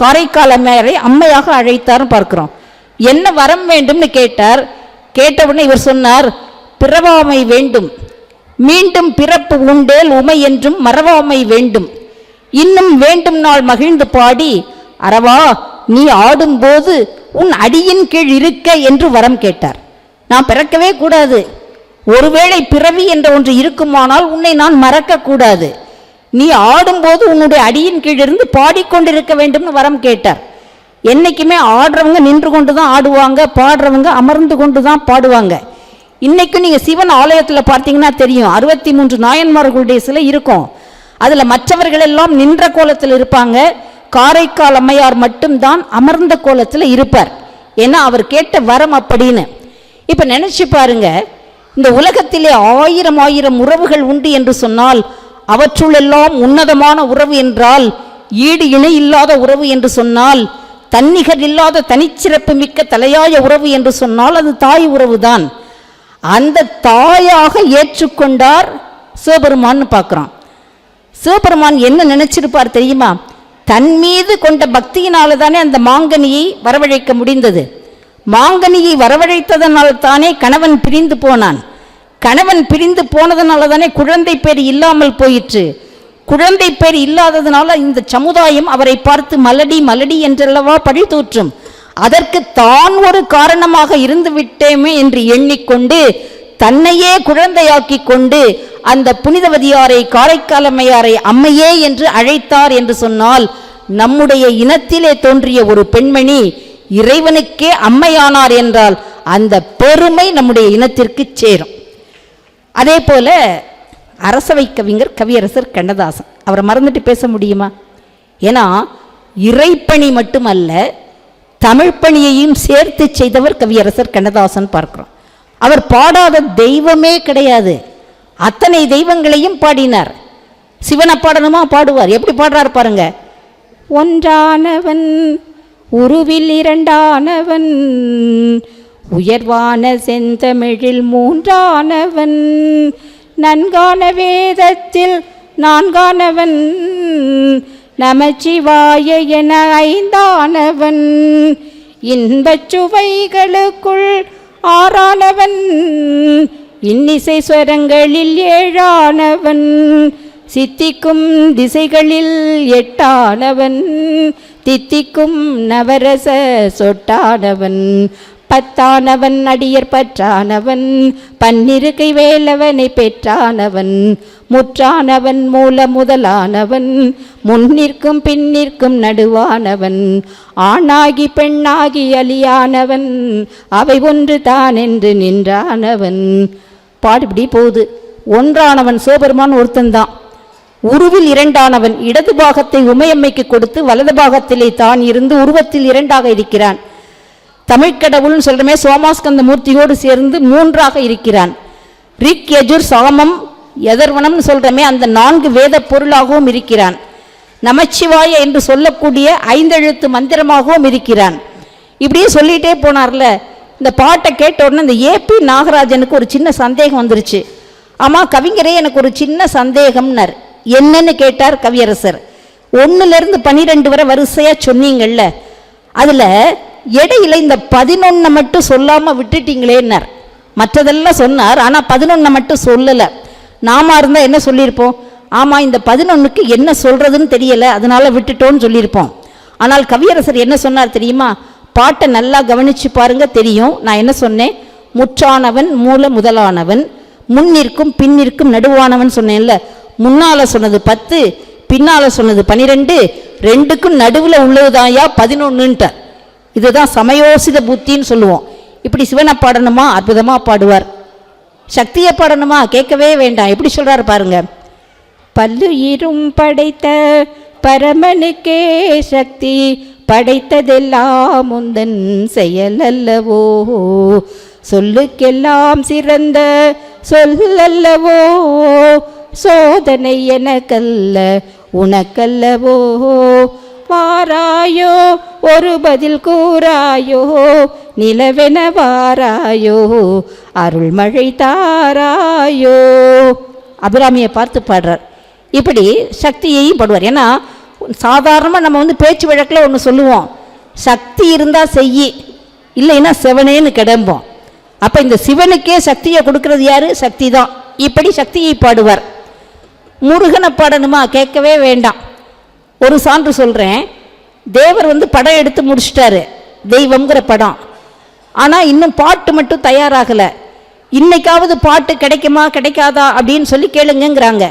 S2: காரைக்கால் அம்மையாரை அம்மையாக அழைத்தார்னு பார்க்கிறோம். என்ன வரம் வேண்டும்னு கேட்டார். கேட்டவுடனே இவர் சொன்னார், பிறவாமை வேண்டும், மீண்டும் பிறப்பு உண்டேல் உமை என்றும் மறவாமை வேண்டும், இன்னும் வேண்டும் நாள் மகிழ்ந்து பாடி அரவா நீ ஆடும்போது உன் அடியின் கீழ் இருக்க என்று வரம் கேட்டார். நான் பிறக்கவே கூடாது, ஒருவேளை பிறவி என்ற ஒன்று இருக்குமானால் உன்னை நான் மறக்க கூடாது, நீ ஆடும்போது உன்னுடைய அடியின் கீழ் இருந்து பாடிக்கொண்டிருக்க வேண்டும்னு வரம் கேட்டார். என்னைக்குமே ஆடுறவங்க நின்று கொண்டு தான் ஆடுவாங்க, பாடுறவங்க அமர்ந்து கொண்டு தான் பாடுவாங்க. இன்னைக்கும் நீங்கள் சிவன் ஆலயத்தில் பார்த்தீங்கன்னா தெரியும், 63 நாயன்மார்களுடைய சிலை இருக்கும். அதில் மற்றவர்கள் எல்லாம் நின்ற கோலத்தில் இருப்பாங்க. காரைக்கால் அம்மையார் மட்டும்தான் அமர்ந்த கோலத்தில் இருப்பார். ஏன்னா அவர் கேட்ட வரம் அப்படின்னு. இப்போ நினைச்சு பாருங்க, இந்த உலகத்திலே 1000 உறவுகள் உண்டு என்று சொன்னால் அவற்றுள்ளெல்லாம் உன்னதமான உறவு என்றால், ஈடு இணை இல்லாத உறவு என்று சொன்னால், தன்னிகர் இல்லாத தனிச்சிறப்பு மிக்க தலையாய உறவு என்று சொன்னால் அது தாய் உறவு தான். அந்த தாயாக ஏற்றுக்கொண்டார் சிவபெருமான்னு பார்க்குறோம். சிவபெருமான் என்ன நினைச்சிருப்பார் தெரியுமா? தன் மீது கொண்ட பக்தியினால தானே அந்த மாங்கனியை வரவழைக்க முடிந்தது. மாங்கனியை வரவழைத்ததனால் தானே கணவன் பிரிந்து போனான். கணவன் பிரிந்து போனதனால தானே குழந்தை பேர் இல்லாமல் போயிற்று. குழந்தை பேர் இல்லாததுனால இந்த சமுதாயம் அவரை பார்த்து மலடி மலடி என்றல்லவா பழி தூற்றும். அதற்கு தான் ஒரு காரணமாக இருந்து விட்டேமே என்று எண்ணிக்கொண்டு தன்னையே குழந்தையாக்கி கொண்டு அந்த புனிதவதியாரை காரைக்கால் அம்மையாரை அம்மையே என்று அழைத்தார் என்று சொன்னால், நம்முடைய இனத்திலே தோன்றிய ஒரு பெண்மணி இறைவனுக்கே அம்மையானார் என்றால் அந்த பெருமை நம்முடைய இனத்திற்கு சேரும். அதே போல அரசவை கவிஞர் கவியரசர் கண்ணதாசன், அவரை மறந்துட்டு பேச முடியுமா? ஏன்னா இறைப்பணி மட்டுமல்ல, தமிழ்ப்பணியையும் சேர்த்து செய்தவர் கவியரசர் கண்ணதாசன் பார்க்கிறோம். அவர் பாடாத தெய்வமே கிடையாது, அத்தனை தெய்வங்களையும் பாடினார். சிவனை பாடணுமா பாடுவார். எப்படி பாடுறார் பாருங்க.
S3: ஒன்றானவன் உருவில் இரண்டானவன், உயர்வான செந்தமிழில் மூன்றானவன், நன்கான வேதத்தில் நான்கானவன், நமச்சிவாய என ஐந்தானவன், இன்பச் சுவைகளுக்குள் ஆறானவன், இன்னிசை ஸ்வரங்களில் ஏழானவன், சித்திக்கும் திசைகளில் எட்டானவன், தித்திக்கும் நவரச சொட்டானவன், பத்தானவன் அடியர் பற்றானவன், பன்னிருகை வேலவனை பெற்றானவன், முற்றானவன் மூல முதலானவன், முன்னிற்கும் பின்னிற்கும் நடுவானவன், ஆணாகி பெண்ணாகி அலியானவன், அவை ஒன்று தான் என்று நின்றானவன். பாடுபடி போகுது. ஒன்றானவன் சிவபெருமான் ஒருத்தன்தான். உருவில் இரண்டானவன், இடது பாகத்தை உமையம்மைக்கு கொடுத்து வலது பாகத்திலே தான் இருந்து உருவத்தில் இரண்டாக இருக்கிறான். தமிழ்கடவுள்னு சொல்றமே சோமாஸ்கந்த மூர்த்தியோடு சேர்ந்து மூன்றாக இருக்கிறான். ரிக் யஜுர் சாமம் யதர்வனம்னு சொல்றமே அந்த 4 வேத பொருளாகவும் இருக்கிறான். நமச்சிவாய என்று சொல்லக்கூடிய 5 எழுத்து மந்திரமாகவும் இருக்கிறான். இப்படியே சொல்லிட்டே போனார்ல. இந்த பாட்டை கேட்ட உடனே இந்த ஏபி நாகராஜனுக்கு ஒரு சின்ன சந்தேகம் வந்துருச்சு. ஆமா கவிஞரே, எனக்கு ஒரு சின்ன சந்தேகம்னார். என்னன்னு கேட்டார் கவியரசர். 1லிருந்து 12 வரை வரிசையா சொன்னீங்கல்ல, அதுல இடையில இந்த 11 மட்டும் சொல்லாம விட்டுட்டீங்களேன்னார். மற்றதெல்லாம் சொன்னார், ஆனா 11 மட்டும் சொல்லல. நாம இருந்தா என்ன சொல்லியிருப்போம்? ஆமா இந்த 11க்கு என்ன சொல்றதுன்னு தெரியல, அதனால விட்டுட்டோன்னு சொல்லியிருப்போம். ஆனால் கவியரசர் என்ன சொன்னார் தெரியுமா? பாட்டை நல்லா கவனிச்சு பாருங்க, தெரியும். நான் என்ன சொன்னேன்? முற்றானவன் மூல முதலானவன்,
S2: முன்னிற்கும் பின்னிற்கும் நடுவானவன் சொன்னேன்ல, முன்னால சொன்னது 10, பின்னால சொன்னது 12, ரெண்டுக்கும் நடுவில் உள்ளதுதான்யா 11ன்ட்ட. இதுதான் சமயோசித புத்தின்னு சொல்லுவோம். இப்படி சிவனை பாடணுமா, அற்புதமா பாடுவார். சக்தியை பாடணுமா, கேட்கவே வேண்டாம். எப்படி சொல்றாரு பாருங்க.
S3: பல்லுயிரும் படைத்த பரமனுக்கே சக்தி படைத்ததெல்லாம் முந்தன் செயலல்லவோ, சொல்லுக்கெல்லாம் சிறந்த சொல்லல்லவோ, சோதனை எனக்கல்ல உனக்கல்லவோ, வாராயோ ஒரு பதில் கூறாயோ, நிலவென வாராயோ அருள்மழை தாராயோ. அபிராமியை பார்த்து பாடுறார். இப்படி சக்தியையும் பாடுவார். ஏன்னா சாதாரணமாக நம்ம பேச்சு வழக்கில் ஒன்று சொல்லுவோம், சக்தி இருந்தால் செய்யி, இல்லைன்னா சிவனேன்னு கிடம்போம். அப்போ இந்த சிவனுக்கே சக்தியை கொடுக்கறது யாரு? சக்தி தான். இப்படி சக்தியை பாடுவார். முருகனை பாடணுமா, கேட்கவே வேண்டாம். ஒரு சான்று சொல்கிறேன். தேவர் படம் எடுத்து முடிச்சிட்டாரு, தெய்வம்ங்கிற படம். ஆனால் இன்னும் பாட்டு மட்டும் தயாராகலை. இன்னைக்காவது பாட்டு கிடைக்குமா கிடைக்காதா அப்படின்னு சொல்லி கேளுங்கிறாங்க.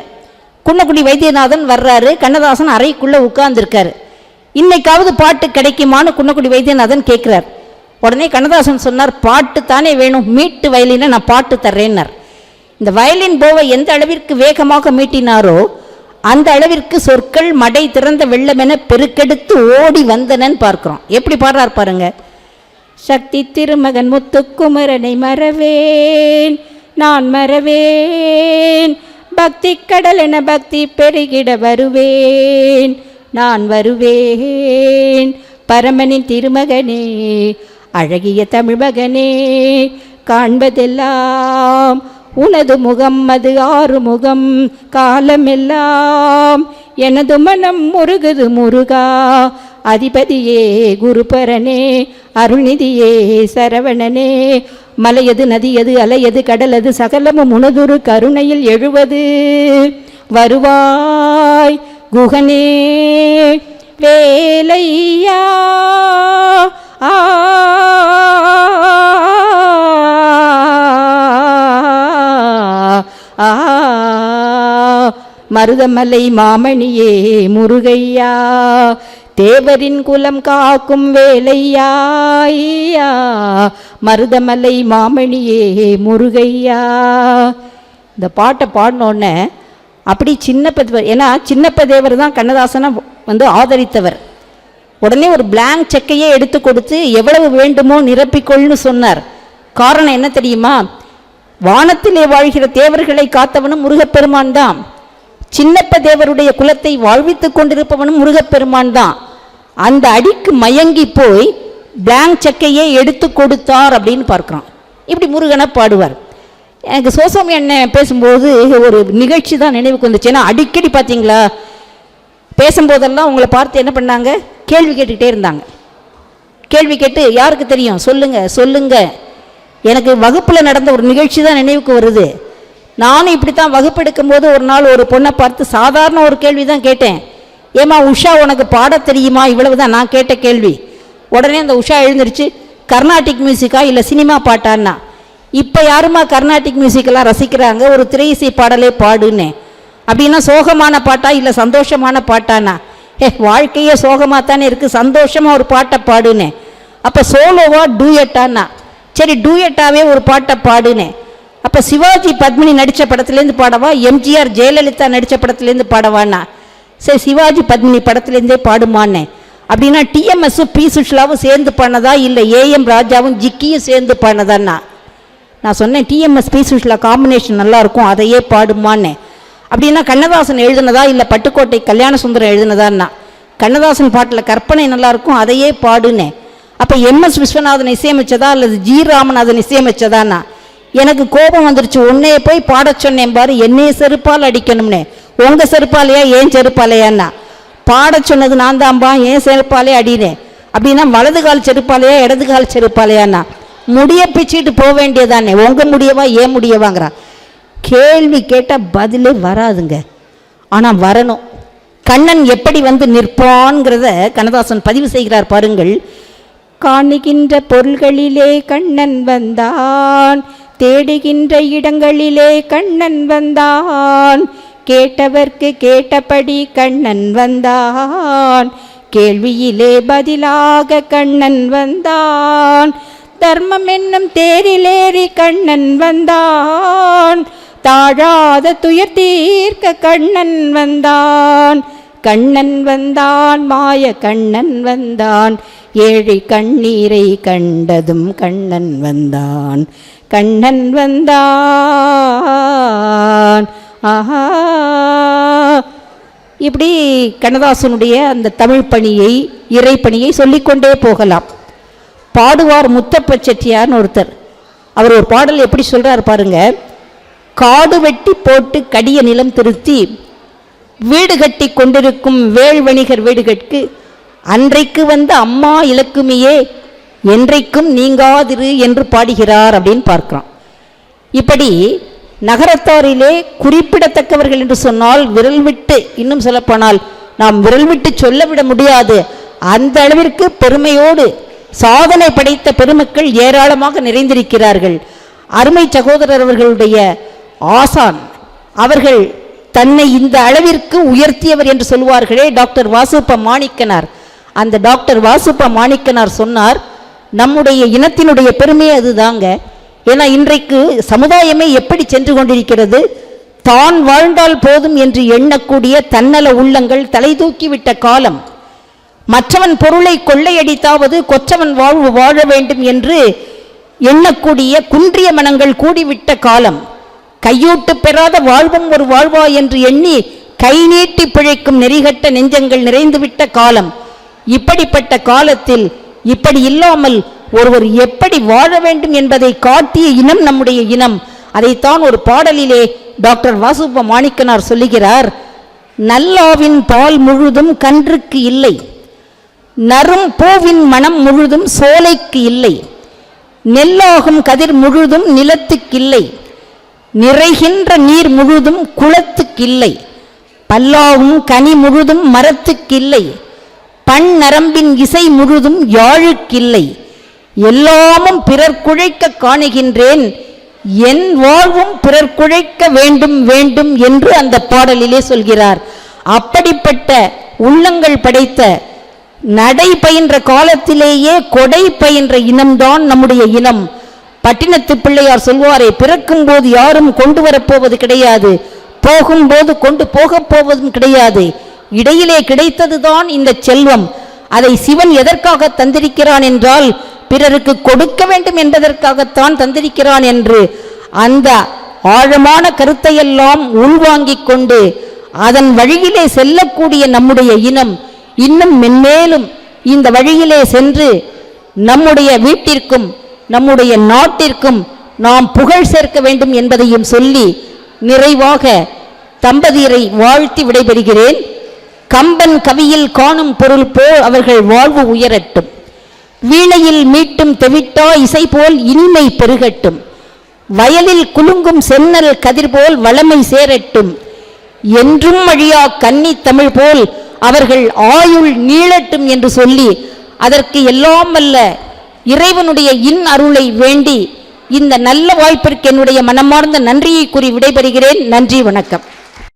S3: குன்னக்குடி வைத்தியநாதன் வர்றாரு, கண்ணதாசன் அறைக்குள்ளே உட்கார்ந்துருக்காரு. இன்னைக்காவது பாட்டு கிடைக்குமான்னு குன்னக்குடி வைத்தியநாதன் கேட்குறார். உடனே கண்ணதாசன் சொன்னார், பாட்டு தானே வேணும், மீட்டு வயலினை நான் பாட்டு தர்றேன்னார். இந்த வயலின் போவை எந்த அளவிற்கு வேகமாக மீட்டினாரோ அந்த அளவிற்கு சொற்கள் மடை திறந்த வெள்ளமென பெருக்கெடுத்து ஓடி வந்தனன்னு பார்க்கிறோம். எப்படி பாடுறார் பாருங்க. சக்தி திருமகன் முத்துக்குமரனை மறவேன் நான் மறவேன், பக்தி கடல் என பக்தி பெருகிட வருவேன் நான் வருவேன், பரமனின் திருமகனே அழகிய தமிழ் மகனே, காண்பதெல்லாம் உனது முகம் அது ஆறுமுகம், காலமெல்லாம் எனது மனம் முருகுது முருகா, அதிபதியே குருபரனே அருள்நிதியே சரவணனே, மலையது நதியது அலையது கடலது சகலமும் உனதுரு கருணையில் எழுவது, வருவாய் குகனே வேலையா ஆ மருதமலை மாமணியே முருகையா, தேவரின் குலம் காக்கும் வேலையா, மருதமலை மாமணியே முருகையா. இந்த பாட்டை பாடினோடனே அப்படி சின்னப்ப, ஏன்னா சின்னப்ப தேவர் தான் கண்ணதாசனை ஆதரித்தவர். உடனே ஒரு பிளாங்க் செக்கையே எடுத்து கொடுத்து எவ்வளவு வேண்டுமோ நிரப்பிக்கொள்னு சொன்னார். காரணம் என்ன தெரியுமா? வானத்திலே வாழ்கிற தேவர்களை காத்தவனும் முருகப்பெருமான் தான், சின்னப்ப தேவருடைய குலத்தை வாழ்வித்துக் கொண்டிருப்பவனும் முருகப்பெருமான் தான். அந்த அடிக்கு மயங்கி போய் பிளாங்க் செக்கையே எடுத்து கொடுத்தார் அப்படின்னு பார்க்குறோம். இப்படி முருகனை பாடுவார். எனக்கு சோசோமி அண்ணன் பேசும்போது ஒரு நிகழ்ச்சி தான் நினைவுக்கு வந்துச்சு. ஏன்னா அடிக்கடி பார்த்தீங்களா பேசும்போதெல்லாம் உங்களை பார்த்து என்ன பண்ணாங்க, கேள்வி கேட்டுக்கிட்டே இருந்தாங்க. கேள்வி கேட்டு யாருக்கு தெரியும் சொல்லுங்க சொல்லுங்க. எனக்கு வகுப்பில் நடந்த ஒரு நிகழ்ச்சி தான் நினைவுக்கு வருது. நானும் இப்படி தான் வகுப்பு எடுக்கும்போது ஒரு நாள் ஒரு பொண்ணை பார்த்து சாதாரண ஒரு கேள்வி தான் கேட்டேன். ஏமா உஷா உனக்கு பாட தெரியுமா? இவ்வளவு தான் நான் கேட்ட கேள்வி. உடனே அந்த உஷா எழுந்திருச்சு, கர்நாடிக் மியூசிக்கா இல்லை சினிமா பாட்டான்னா. இப்போ யாருமா கர்நாடிக் மியூசிக்கெல்லாம் ரசிக்கிறாங்க, ஒரு திரையிசை பாடலே பாடுன்னு. அப்படின்னா சோகமான பாட்டா இல்லை சந்தோஷமான பாட்டானா? வாழ்க்கையே சோகமாக தானே இருக்குது, சந்தோஷமாக ஒரு பாட்டை பாடுன்னு. அப்போ சோலோவா டூயட்டான்னா? சரி டூயட்டாவே ஒரு பாட்டை பாடுன்னு. அப்போ சிவாஜி பத்மினி நடித்த படத்துலேருந்து பாடவா, எம்ஜிஆர் ஜெயலலிதா நடித்த படத்துலேருந்து பாடவான்னா? சரி சிவாஜி பத்மினி படத்துலேருந்தே பாடுமான்னு. அப்படின்னா டிஎம்எஸும் பி சுஷ்லாவும் சேர்ந்து பாடினதா இல்லை ஏஎம் ராஜாவும் ஜிக்கியும் சேர்ந்து பாடினதான்னா? நான் சொன்னேன் டிஎம்எஸ் பி சுஷ்லா காம்பினேஷன் நல்லாயிருக்கும், அதையே பாடுமான்னு. அப்படின்னா கண்ணதாசன் எழுதுனதா இல்லை பட்டுக்கோட்டை கல்யாண சுந்தரம் எழுதுனதான்னா? கண்ணதாசன் பாட்டில் கற்பனை நல்லாயிருக்கும், அதையே பாடுன்னு. அப்போ எம்எஸ் விஸ்வநாதன் இசையமைச்சதா அல்லது ஜி ராமநாதன் இசையமைச்சதான்னா? எனக்கு கோபம் வந்துருச்சு. உன்னையே போய் பாட சொன்னேன் பாரு, என்னையே செருப்பால் அடிக்கணும்னே. உங்கள் செருப்பாலையா ஏன் செருப்பாலையான்னா? பாட சொன்னது நான் தான்பா, ஏன் செருப்பாலே அடினேன். அப்படின்னா வலது கால் செருப்பாலையா இடது கால் செருப்பாலையான்னா? முடிய பிச்சுட்டு போக வேண்டியதானே, உங்கள் முடியவா ஏன் முடியவாங்கிறா? கேள்வி கேட்டால் பதிலே வராதுங்க, ஆனால் வரணும். கண்ணன் எப்படி நிற்பான்ங்கிறத கண்ணதாசன் பதிவு செய்கிறார் பாருங்கள். காணுகின்ற பொருள்களிலே கண்ணன் வந்தான், தேடுகின்ற இடங்களிலே கண்ணன் வந்தான். கேட்டவர்க்கு கேட்டபடி கண்ணன் வந்தான். கேள்வியிலே பதிலாக கண்ணன் வந்தான். தர்மம் என்னும் தேரிலேறி கண்ணன் வந்தான். தாழாத துயர் தீர்க்க கண்ணன் வந்தான். கண்ணன் வந்தான், மாய கண்ணன் வந்தான். ஏழை கண்ணீரை கண்டதும் கண்ணன் வந்தான். கண்ணன் வந்தான். ஆஹா, இப்படி கண்ணதாசனுடைய அந்த தமிழ் பணியை, இறைப்பணியை சொல்லிக்கொண்டே போகலாம். பாடுவார் முத்தப்ப செட்டியார்னு ஒருத்தர். அவர் ஒரு பாடல் எப்படி சொல்றார் பாருங்க. காடு வெட்டி போட்டு கடிய நிலம் திருத்தி வீடு கட்டி கொண்டிருக்கும் வேள் வணிகர் வீடுகட்கு அன்றைக்கு வந்த அம்மா இலக்குமியே என்றைக்கும் நீங்காதிரு என்று பாடுகிறார் அப்படின்னு பார்க்கிறோம். இப்படி நகரத்தாரிலே குறிப்பிடத்தக்கவர்கள் என்று சொன்னால் விரல் விட்டு, இன்னும் சொல்லப்போனால் நாம் விரல் விட்டு சொல்ல விட முடியாது, அந்த அளவிற்கு பெருமையோடு சாதனை படைத்த பெருமக்கள் ஏராளமாக நிறைந்திருக்கிறார்கள். அருமை சகோதரர் அவர்களுடைய ஆசான் அவர்கள் தன்னை இந்த அளவிற்கு உயர்த்தியவர் என்று சொல்வார்களே டாக்டர் வாசுப்ப மாணிக்கனார். அந்த டாக்டர் வாசுப்ப மாணிக்கனார் சொன்னார், நம்முடைய இனத்தினுடைய பெருமையே அதுதாங்க. ஏன்னா இன்றைக்கு சமுதாயமே எப்படி சென்று கொண்டிருக்கிறது, தான் வாழ்ந்தால் போதும் என்று எண்ணக்கூடிய தன்னல உள்ளங்கள் தலை தூக்கிவிட்ட காலம். மற்றவன் பொருளை கொள்ளையடித்தாவது கொற்றவன் வாழ்வு வாழ வேண்டும் என்று எண்ணக்கூடிய குன்றிய மனங்கள் கூடிவிட்ட காலம். கையூட்டு பெறாத வாழ்வும் ஒரு வாழ்வா என்று எண்ணி கை நீட்டி பிழைக்கும் நெறிகட்ட நெஞ்சங்கள் நிறைந்துவிட்ட காலம். இப்படிப்பட்ட காலத்தில் இப்படி இல்லாமல் ஒருவர் எப்படி வாழ வேண்டும் என்பதை காட்டிய இனம் நம்முடைய இனம். அதைத்தான் ஒரு பாடலிலே டாக்டர் வாசுப்ப மாணிக்கனார் சொல்லுகிறார். நல்லாவின் பால் முழுதும் கன்றுக்கு இல்லை, நறும் பூவின் மனம் முழுதும் சோலைக்கு இல்லை, நெல்லாகும் கதிர் முழுதும் நிலத்துக்கில்லை, நிறைகின்ற நீர் முழுதும் குளத்துக்கில்லை, பல்லாகும் கனி முழுதும் மரத்துக்கில்லை, பண் நரம்பின் இசை முழுதும் யாழுக்கில்லை, எல்லாமும் பிறர் குழைக்க காணுகின்றேன், என் வாழ்வும் பிறர் குழைக்க வேண்டும் வேண்டும் என்று அந்த பாடலிலே சொல்கிறார். அப்படிப்பட்ட உள்ளங்கள் படைத்த நடை பயின்ற காலத்திலேயே கொடை பயின்ற இனம்தான் நம்முடைய இனம். பட்டினத்து பிள்ளையார் சொல்வாரே, பிறக்கும் போது யாரும் கொண்டு வரப்போவது கிடையாது, போகும்போது கொண்டு போகப் போவதும் கிடையாது, இடையிலே கிடைத்ததுதான் இந்த செல்வம். அதை சிவன் எதற்காக தந்திருக்கிறான் என்றால் பிறருக்கு கொடுக்க வேண்டும் என்பதற்காகத்தான் தந்திருக்கிறான் என்று அந்த ஆழமான கருத்தையெல்லாம் உள்வாங்கிக் கொண்டு அதன் வழியிலே செல்லக்கூடிய நம்முடைய இனம் இன்னும் மென்மேலும் இந்த வழியிலே சென்று நம்முடைய வீட்டிற்கும் நம்முடைய நாட்டிற்கும் நாம் புகழ் சேர்க்க வேண்டும் என்பதையும் சொல்லி நிறைவாக தம்பதியரை வாழ்த்தி விடைபெறுகிறேன். கம்பன் கவியில் காணும் பொருள் போல் அவர்கள் வாழ்வு உயரட்டும், வீணையில் மீட்டும் தெவிட்டா இசை போல் இனிமை பெருகட்டும், வயலில் குலுங்கும் சென்னல் கதிர் போல் வளமை சேரட்டும், என்றும் அழியா கன்னி தமிழ் போல் அவர்கள் ஆயுள் நீளட்டும் என்று சொல்லி அதற்கு எல்லாம் வல்ல இறைவனுடைய இன் அருளை வேண்டி இந்த நல்ல வாய்ப்பிற்கு என்னுடைய மனமார்ந்த நன்றியை கூறி விடைபெறுகிறேன். நன்றி, வணக்கம்.